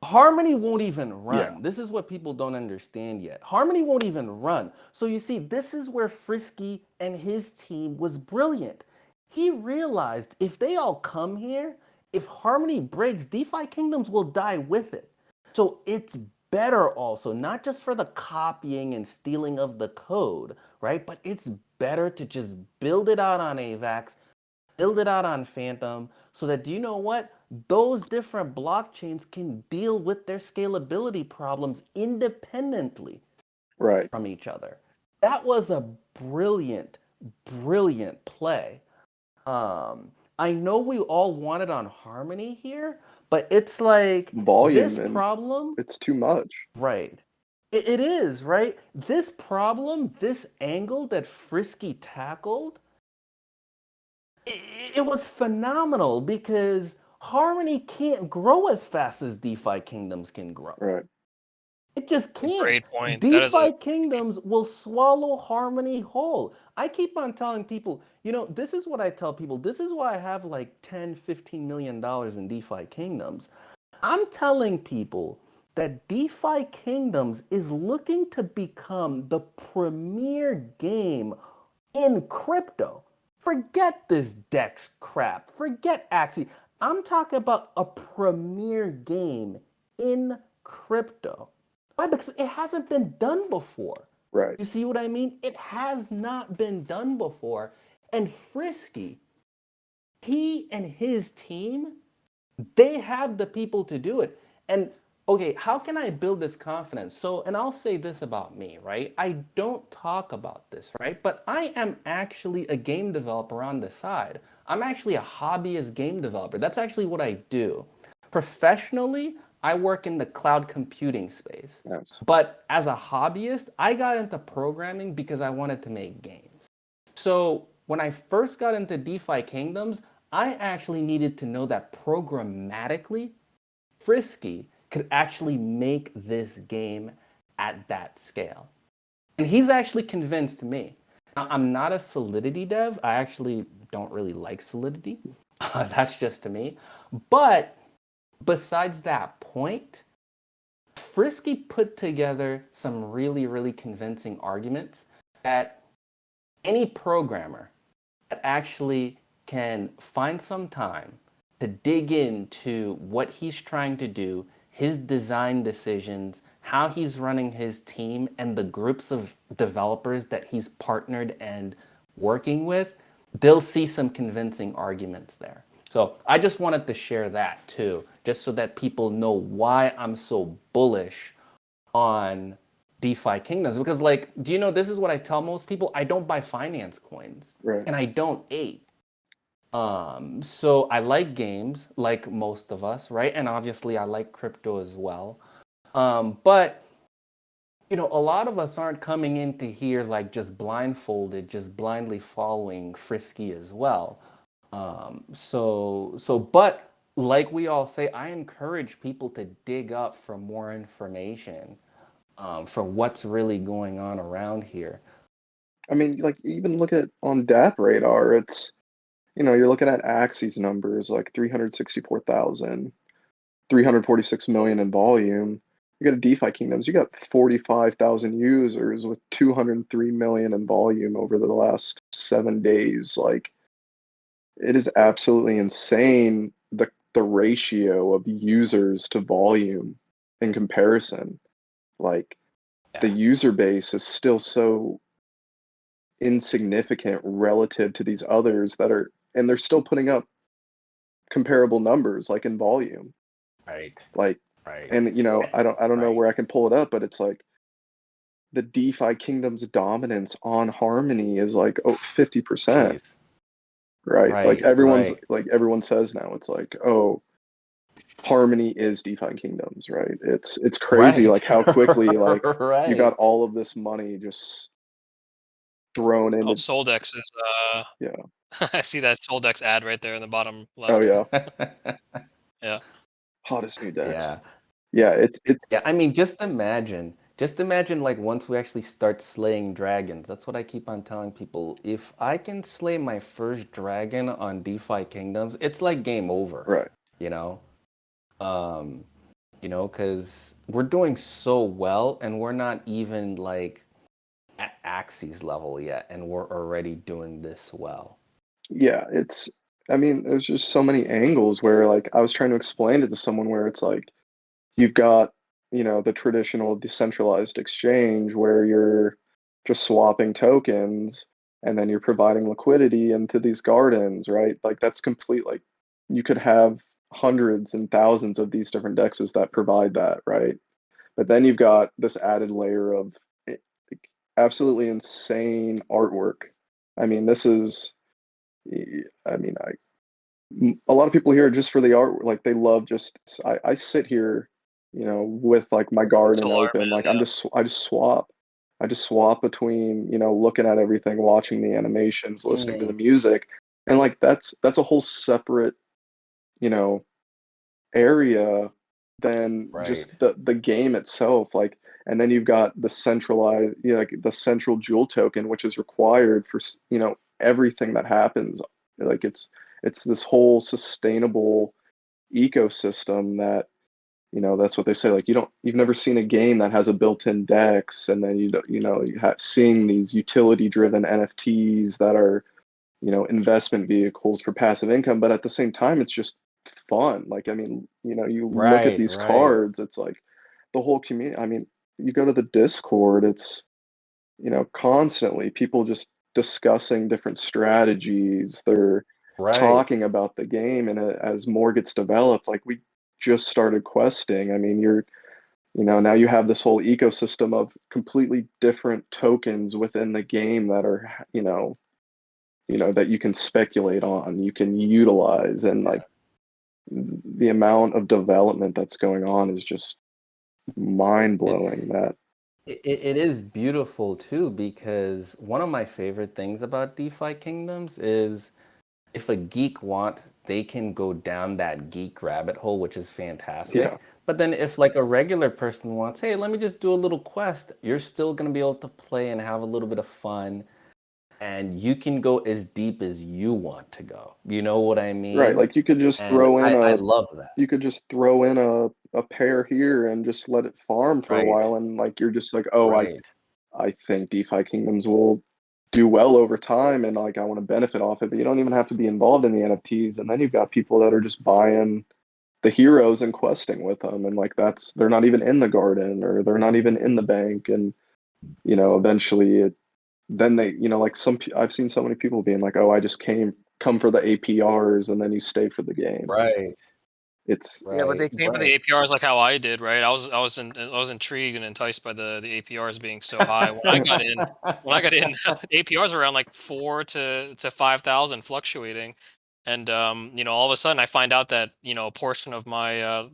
Harmony won't even Yeah. run. This is what people don't understand yet. Harmony won't even run. So you see, this is where Frisky and his team was brilliant. He realized if they all come here, if Harmony breaks, DeFi Kingdoms will die with it. So it's better also, not just for the copying and stealing of the code, right? But it's better to just build it out on AVAX, build it out on Phantom, so that, do you know what? Those different blockchains can deal with their scalability problems independently Right. from each other. That was a brilliant, brilliant play. I know we all wanted on Harmony here, but it's like this Volume, and problem, it's too much. right? It is, right? This problem, this angle that Frisky tackled, it was phenomenal because Harmony can't grow as fast as DeFi Kingdoms can grow. Right. It just can't. Great point. That is DeFi Kingdoms will swallow Harmony whole. I keep on telling people, this is what I tell people. This is why I have like 10, $15 million in DeFi Kingdoms. I'm telling people that DeFi Kingdoms is looking to become the premier game in crypto. Forget this DEX crap. Forget Axie. I'm talking about a premier game in crypto. Why? Because it hasn't been done before. Right. You see what I mean? It has not been done before. And Frisky, he and his team, they have the people to do it. And okay, how can I build this confidence? So, and I'll say this about me, right? I don't talk about this, right? But I am actually a game developer on the side. I'm actually a hobbyist game developer. That's actually what I do. Professionally, I work in the cloud computing space. Yes. But as a hobbyist, I got into programming because I wanted to make games. So when I first got into DeFi Kingdoms, I actually needed to know that programmatically, Frisky could actually make this game at that scale. And he's actually convinced me. Now, I'm not a Solidity dev. I actually don't really like Solidity. That's just to me. But besides that point, Frisky put together some really, really convincing arguments that any programmer that actually can find some time to dig into what he's trying to do, his design decisions, how he's running his team, and the groups of developers that he's partnered and working with, they'll see some convincing arguments there. So I just wanted to share that too, just so that people know why I'm so bullish on DeFi Kingdoms. Because, like, do you know, this is what I tell most people: I don't buy finance coins, Right. and I don't ape. So I like games, like most of us, right? And obviously, I like crypto as well. But you know, a lot of us aren't coming into here like just blindfolded, just blindly following Frisky as well. But like we all say, I encourage people to dig up for more information for what's really going on around here. I mean, like even look at on DApp Radar, it's you're looking at Axie's numbers like 364,000, 346 million in volume. You got a DeFi Kingdoms, you got 45,000 users with 203 million in volume over the last 7 days. Like it is absolutely insane the ratio of users to volume in comparison. Like the Yeah. user base is still so insignificant relative to these others that are, and they're still putting up comparable numbers like in volume. Right. Like, Right. and I don't know Right. where I can pull it up, but it's like the DeFi Kingdom's dominance on Harmony is like 50%, Jeez. right? Like Right. Right. everyone says now, it's like, oh, Harmony is DeFi Kingdoms, right? It's crazy Right. like how quickly like you got Right. all of this money just thrown Oh, into. Soldex is Yeah. I see that Soldex ad right there in the bottom Oh left. yeah. Yeah. Hottest new decks. Yeah. Yeah, it's Yeah, I mean, just imagine like once we actually start slaying dragons. That's what I keep on telling people. If I can slay my first dragon on DeFi Kingdoms, it's like game over, right. you know? Um, because we're doing so well and we're not even like at Axie's level yet, and we're already doing this well. Yeah, I mean, there's just so many angles where like I was trying to explain it to someone where it's like you've got, the traditional decentralized exchange where you're just swapping tokens and then you're providing liquidity into these gardens, right? Like that's complete, like you could have hundreds and thousands of these different dexes that provide that, right? But then you've got this added layer of eh, absolutely insane artwork. I mean, this is, I mean, a lot of people here just for the art, like they love just, I sit here, with like my garden Solar open, like Man, I just swap between, looking at everything, watching the animations, listening to the Mm, music. And like that's a whole separate, you know, area than right, just the game itself. Like, and then you've got the centralized, like the central jewel token, which is required for, everything that happens. Like it's this whole sustainable ecosystem that, that's what they say. Like you've never seen a game that has a built-in DEX, and then you have seeing these utility-driven NFTs that are, investment vehicles for passive income, but at the same time, it's just fun. Like, I mean, you look at right, these right, cards, it's like the whole community. I mean, you go to the Discord, it's, constantly people just discussing different strategies. They're right. talking about the game, and as more gets developed, like we just started questing. I mean, now you have this whole ecosystem of completely different tokens within the game that are, that you can speculate on, you can utilize, and like the amount of development that's going on is just mind It, blowing. That it is beautiful too because one of my favorite things about DeFi Kingdoms is if a geek want, they can go down that geek rabbit hole, which is yeah, fantastic. But then if like a regular person wants, hey, let me just do a little quest, you're still gonna be able to play and have a little bit of fun, and you can go as deep as you want to go. You know what I right. mean? Like you could just And throw in I a love that. you could just throw in a pair here and just let it farm for a Right. while, and like you're just like, oh, I Right. I think DeFi Kingdoms will do well over time and like I want to benefit off it, but you don't even have to be involved in the NFTs. And then you've got people that are just buying the heroes and questing with them, and like they're not even in the garden or they're not even in the bank, and eventually then they like I've seen so many people being like, oh, I just come for the APRs, and then you stay for the game. Right. It's Yeah, but they came for the right. APRs like how I did, right? I was intrigued and enticed by the APRs being so high. When I got in, APRs were around like 4 to 5,000 fluctuating. And all of a sudden I find out that, a portion of my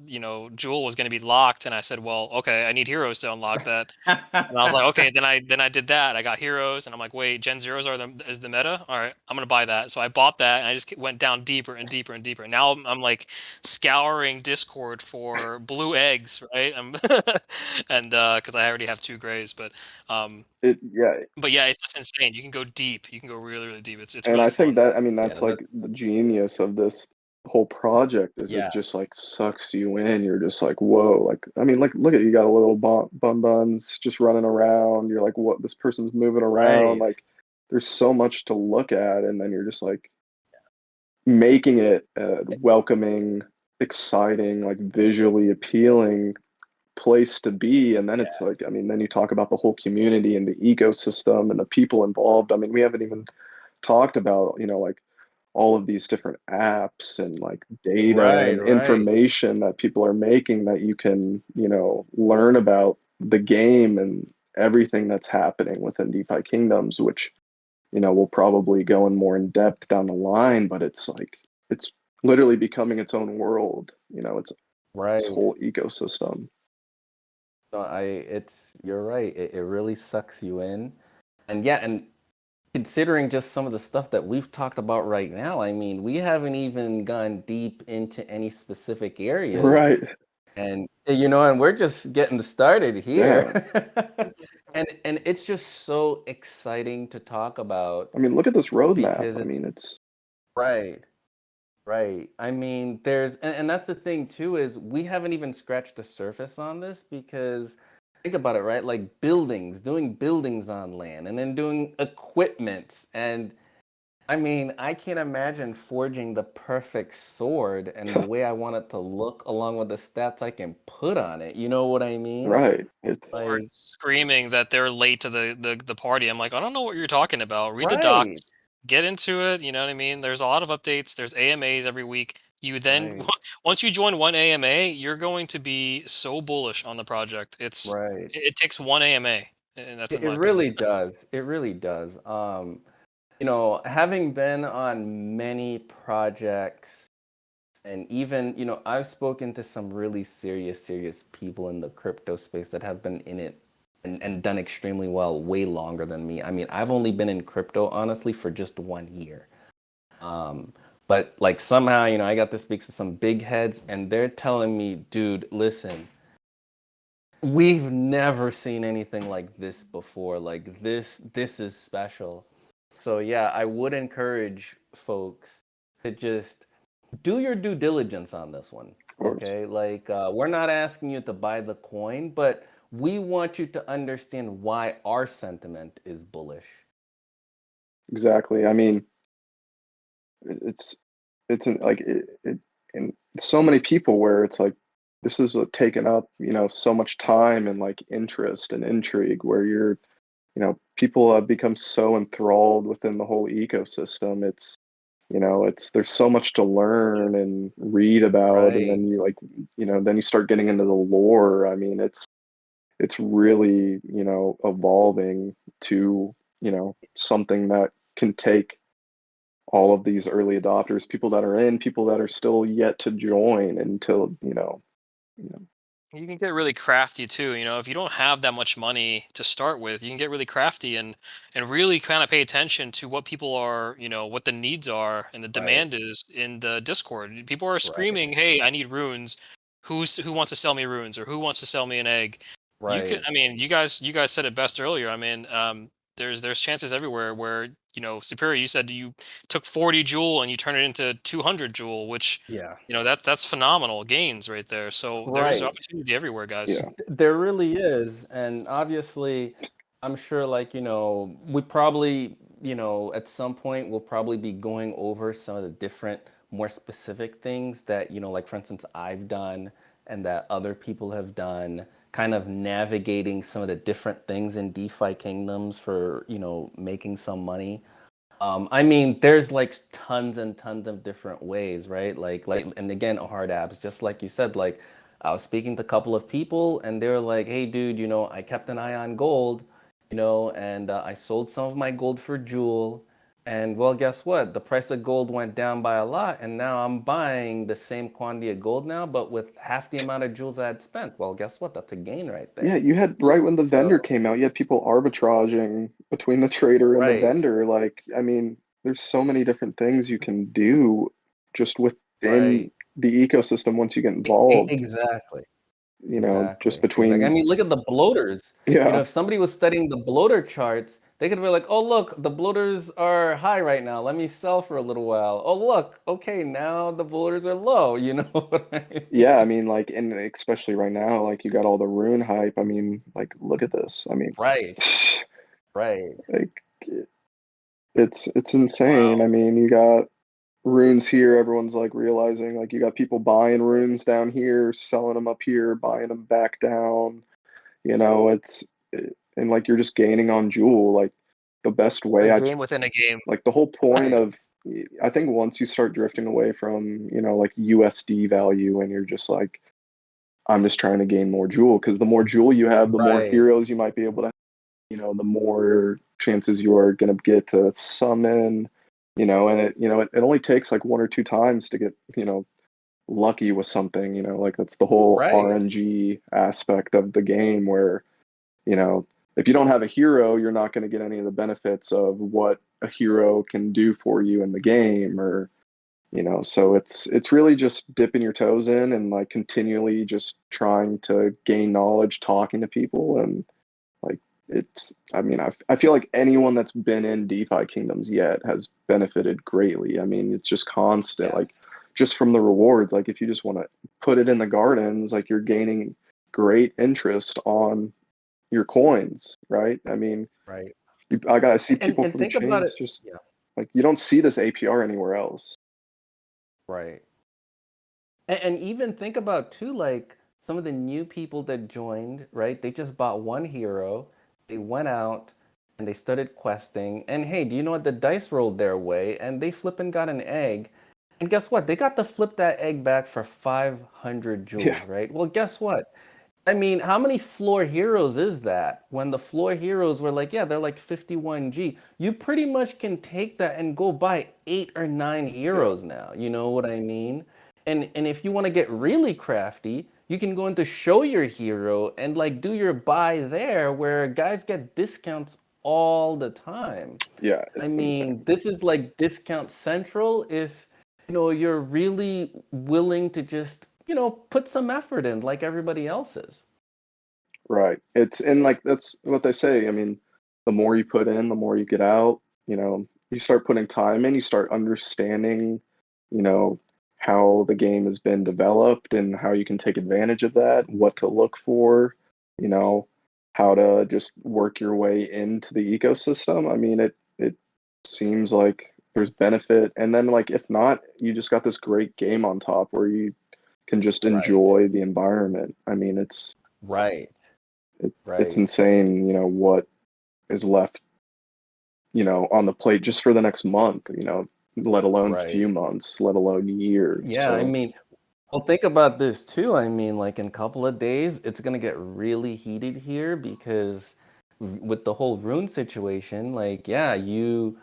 jewel was going to be locked, and I said, "Well, okay, I need heroes to unlock that." And I was like, okay, then I did that. I got heroes, and I'm like, wait, Gen Zeros is the meta. All right, I'm gonna buy that. So I bought that, and I just went down deeper and deeper and deeper. Now I'm like scouring Discord for blue eggs, right? And because I already have 2 grays, yeah. but yeah, it's just insane. You can go deep. You can go really really deep. It's And really I think fun. that, I mean, Yeah, that's like the genius of this whole project is it just yes. like sucks you in. You're just like, whoa, like, I mean, like, look at you got a little buns just running around. You're like, what? This person's moving around. Right. Like, there's so much to look at. And then you're just like making it a welcoming, exciting, like visually appealing place to be. And then it's like, I mean, then you talk about the whole community and the ecosystem and the people involved. I mean, we haven't even talked about like all of these different apps and like data Right, and right. information that people are making that you can learn about the game and everything that's happening within DeFi Kingdoms, which we'll probably go in more in depth down the line, but it's like it's literally becoming its own world. It's this Right. whole ecosystem. No, you're right. It really sucks you in. And yeah, and considering just some of the stuff that we've talked about right now, I mean, we haven't even gone deep into any specific areas. Right. And and we're just getting started here. Yeah. And it's just so exciting to talk about I mean, look at this roadmap. because I it's mean, it's right. Right. I mean, and that's the thing too, is we haven't even scratched the surface on this because think about it, right? Like doing buildings on land and then doing equipment. And I mean, I can't imagine forging the perfect sword and the way I want it to look along with the stats I can put on it. You know what I mean? right. It's Or Like, screaming that they're late to the party. I'm like, I don't know what you're talking about. Read the right, docs, get into it. You know what I mean? There's a lot of updates. There's AMAs every week. You then right, once you join one AMA, you're going to be so bullish on the project. right. It takes one AMA, and that's in It my opinion. really does. It really does. Having been on many projects and even, I've spoken to some really serious people in the crypto space that have been in it and done extremely well way longer than me. I mean, I've only been in crypto honestly for just 1 year. But like somehow, I got to speak to some big heads and they're telling me, dude, listen, we've never seen anything like this before. Like this is special. So yeah, I would encourage folks to just do your due diligence on this one. of course. Okay, like we're not asking you to buy the coin, but we want you to understand why our sentiment is bullish. Exactly. I mean, it's like it and so many people where it's like this is taken up so much time and like interest and intrigue where people have become so enthralled within the whole ecosystem. It's there's so much to learn and read about, and Right. then you like then you start getting into the lore. I mean, it's really evolving to something that can take all of these early adopters, people that are in, people that are still yet to join until you know You can get really crafty too. If you don't have that much money to start with, you can get really crafty and really kind of pay attention to what people are, what the needs are and the Right. demand is in the Discord. People are Right. screaming, "Hey, I need runes. Who wants to sell me runes, or who wants to sell me an egg?" You could, Right. I mean, you guys said it best earlier. I mean, there's chances everywhere where Superior. You said you took 40 jewel and you turn it into 200 jewel, which Yeah. that's phenomenal gains right there. So there's Right. opportunity everywhere, guys. yeah. There really is. And obviously, I'm sure, like, we probably at some point we'll probably be going over some of the different, more specific things that, like for instance, I've done and that other people have done, kind of navigating some of the different things in DeFi Kingdoms for, making some money. I mean, there's like tons and tons of different ways, right? And again, HardAbs, just like you said, like I was speaking to a couple of people, and they were like, "Hey, dude, I kept an eye on gold, and I sold some of my gold for Jewel, and well, guess what? The price of gold went down by a lot, and now I'm buying the same quantity of gold now, but with half the amount of jewels I had spent. Well, guess what? That's a gain right Yeah, there." you had right when the vendor So, came out, you had people arbitraging between the trader and the right, vendor. Like, I mean, there's so many different things you can do just within right. the ecosystem once you get involved, Exactly. just Exactly. I between, mean, look at the bloaters. yeah, If somebody was studying the bloater charts, they could be like, "Oh, look, the bloaters are high right now. Let me sell for a little while. Oh, look, okay, now the bloaters are low." You know what I yeah, I mean? mean, like, and especially right now, like, you got all the rune hype. I mean, like, look at this. I mean, Right, right. like, it's insane. Wow. I mean, you got runes here, everyone's like realizing like you got people buying runes down here, selling them up here, buying them back down. And like you're just gaining on Jewel. Like the best It's a way game within a game. like the whole point Right, of, I think once you start drifting away from, like USD value and you're just like, I'm just trying to gain more Jewel, because the more Jewel you have, the more right, heroes you might be able to, the more chances you are going to get to summon, and it only takes like one or two times to get, lucky with something, like that's the whole right, RNG aspect of the game where, you know, if you don't have a hero, you're not going to get any of the benefits of what a hero can do for you in the game, or, so it's really just dipping your toes in and like continually just trying to gain knowledge, talking to people. And like, I mean, I feel like anyone that's been in DeFi Kingdoms yet has benefited greatly. I mean, it's just constant, like yes, just from the rewards. Like if you just want to put it in the gardens, like you're gaining great interest on your coins, right? I mean, right. I gotta see And people and from think about it. chains just Yeah, like you don't see this APR anywhere else. right. And even think about too, like some of the new people that joined, right? They just bought one hero, they went out and they started questing. And hey, do you know what? The dice rolled their way and they flipping got an egg. And guess what? They got to flip that egg back for 500 Yeah, jewels, right? Well, guess what? I mean, how many floor heroes is that? When the floor heroes were like, yeah, they're like 51G. You pretty much can take that and go buy 8 or 9 yeah, heroes now. You know what I mean? And if you want to get really crafty, you can go into show your hero and like do your buy there where guys get discounts all the time. yeah, I it's mean, insane. this is like discount central if you're really willing to just, put some effort in like everybody else is. Right. It's and like that's what they say. I mean, the more you put in, the more you get out. You start putting time in, you start understanding, you know, how the game has been developed and how you can take advantage of that, what to look for, you know, how to just work your way into the ecosystem. I mean, it seems like there's benefit. And then like if not, you just got this great game on top where you can just Right. enjoy the environment. I mean, Right. it's Right. insane, what is left, on the plate just for the next month, let alone few Right. months, let alone years. Yeah, I So mean, well, think about this too. I mean, like in a couple of days, it's gonna get really heated here because with the whole rune situation, like, yeah, you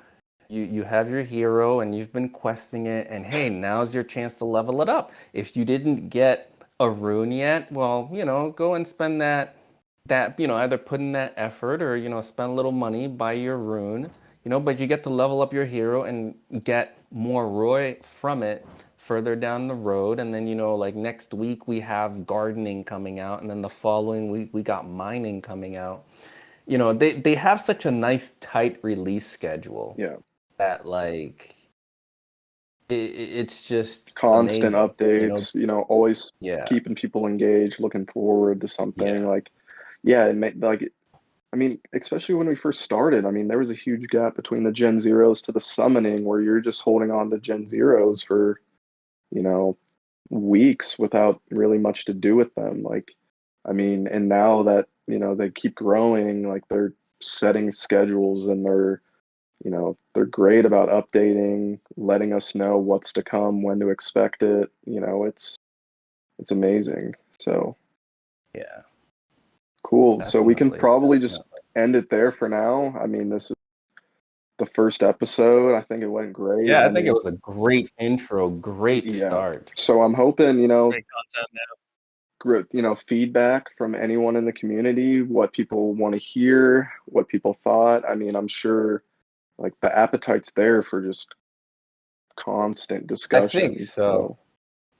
have your hero and you've been questing it, and hey, now's your chance to level it up. If you didn't get a rune yet, well, go and spend that either put in that effort or spend a little money, buy your rune, but you get to level up your hero and get more roy from it further down the road. And then like next week we have gardening coming out, and then the following week we got mining coming out. They have such a nice tight release schedule yeah, that like it's just constant amazing. updates, always Yeah, keeping people engaged, looking forward to something. yeah, Like, yeah, like I mean, especially when we first started, I mean, there was a huge gap between the Gen Zeros to the summoning where you're just holding on to Gen Zeros for, you know, weeks without really much to do with them. Like, I mean, and now that, they keep growing, like they're setting schedules and they're great about updating, letting us know what's to come, when to expect it. It's amazing. So Yeah, cool. So we can definitely, probably just definitely. end it there for now. I mean, this is the first episode. I think it went great. Yeah, I I think it mean, was a great intro, great yeah. start. So I'm hoping, Great content. feedback from anyone in the community, what people want to hear, what people thought. I mean, I'm sure like the appetite's there for just constant I think discussion. so. So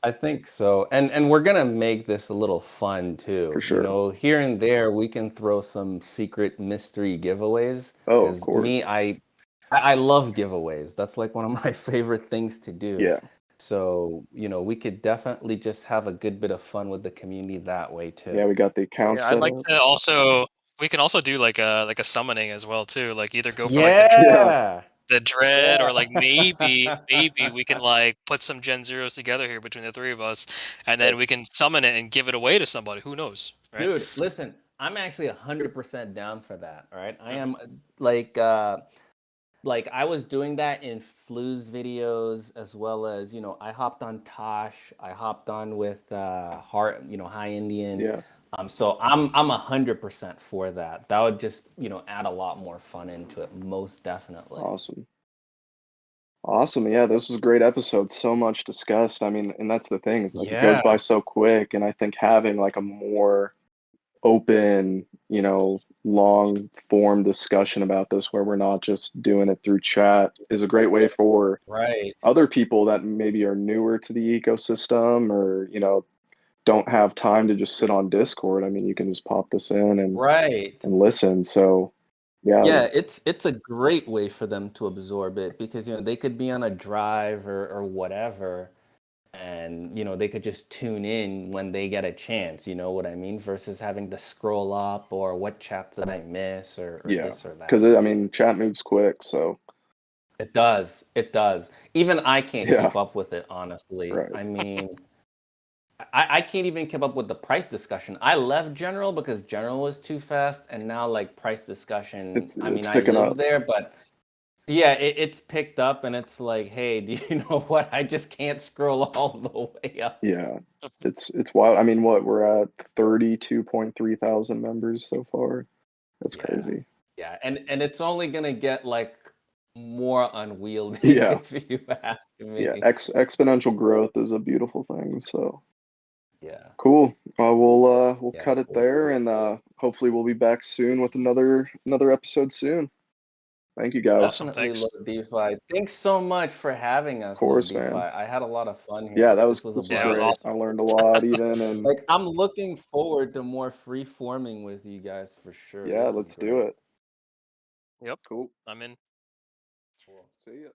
I think so. And we're gonna make this a little fun for too. You sure. know, here and there we can throw some secret mystery giveaways. Oh, of Because course. me, I love giveaways. That's like one of my favorite things to do. Yeah. So, we could definitely just have a good bit of fun with the community that way Yeah, too. we got the account Yeah, I'd set like up. to also. We can also do like a summoning as well too. Like either go for like Yeah. Yeah. the dread, or like maybe Yeah. we can like put some Gen Zeros together here between the three of us, and then we can summon it and give it away to somebody. Who knows, right? Dude, listen, I'm actually 100% down for that. All right. I Mhm. am like I was doing that in Flu's videos as well as, I hopped on Tosh, I hopped on with Heart, High Indian. Yeah. So I'm 100% for that. That would just, add a lot more fun into it, most definitely. Awesome. Awesome. Yeah, this was a great episode. So much discussed. I mean, and that's the thing, is like it goes Yeah. by so quick. And I think having like a more open, long form discussion about this where we're not just doing it through chat is a great way for Right. other people that maybe are newer to the ecosystem or, don't have time to just sit on Discord. I mean, you can just pop this in and Right. listen. So, yeah, Yeah, it's a great way for them to absorb it because they could be on a drive or whatever, and they could just tune in when they get a chance, you know what I mean, versus having to scroll up or what chats did I miss or yeah, this or because that. I mean, chat moves quick. So, It does. Even I can't yeah, keep up with it, honestly. right. I mean, I can't even keep up with the price discussion. I left general because general was too fast, and now like price discussion, I mean, It's I picking live up. there, but yeah, it's picked up, and it's like, hey, do you know what? I just can't scroll all the way up. Yeah, it's wild. I mean, what we're at 32.3 thousand members so far. That's Yeah, crazy. yeah, and it's only gonna get like more unwieldy Yeah, if you ask yeah. me. Exponential growth is a beautiful thing. So Yeah, cool. We'll yeah, cut it cool, there, cool. and hopefully we'll be back soon with another episode soon. Thank you guys. Awesome. Of Definitely, Thanks. LodeFi. Thanks so much for having us, course, LodeFi. man. I had a lot of fun Yeah, here. This was a this was Yeah, it was great. blast. I awesome. learned a lot even, and Like, I'm looking forward to more free forming with you guys for sure. yeah, This is let's do great. it. Yep. Cool. I'm in. Cool. See ya.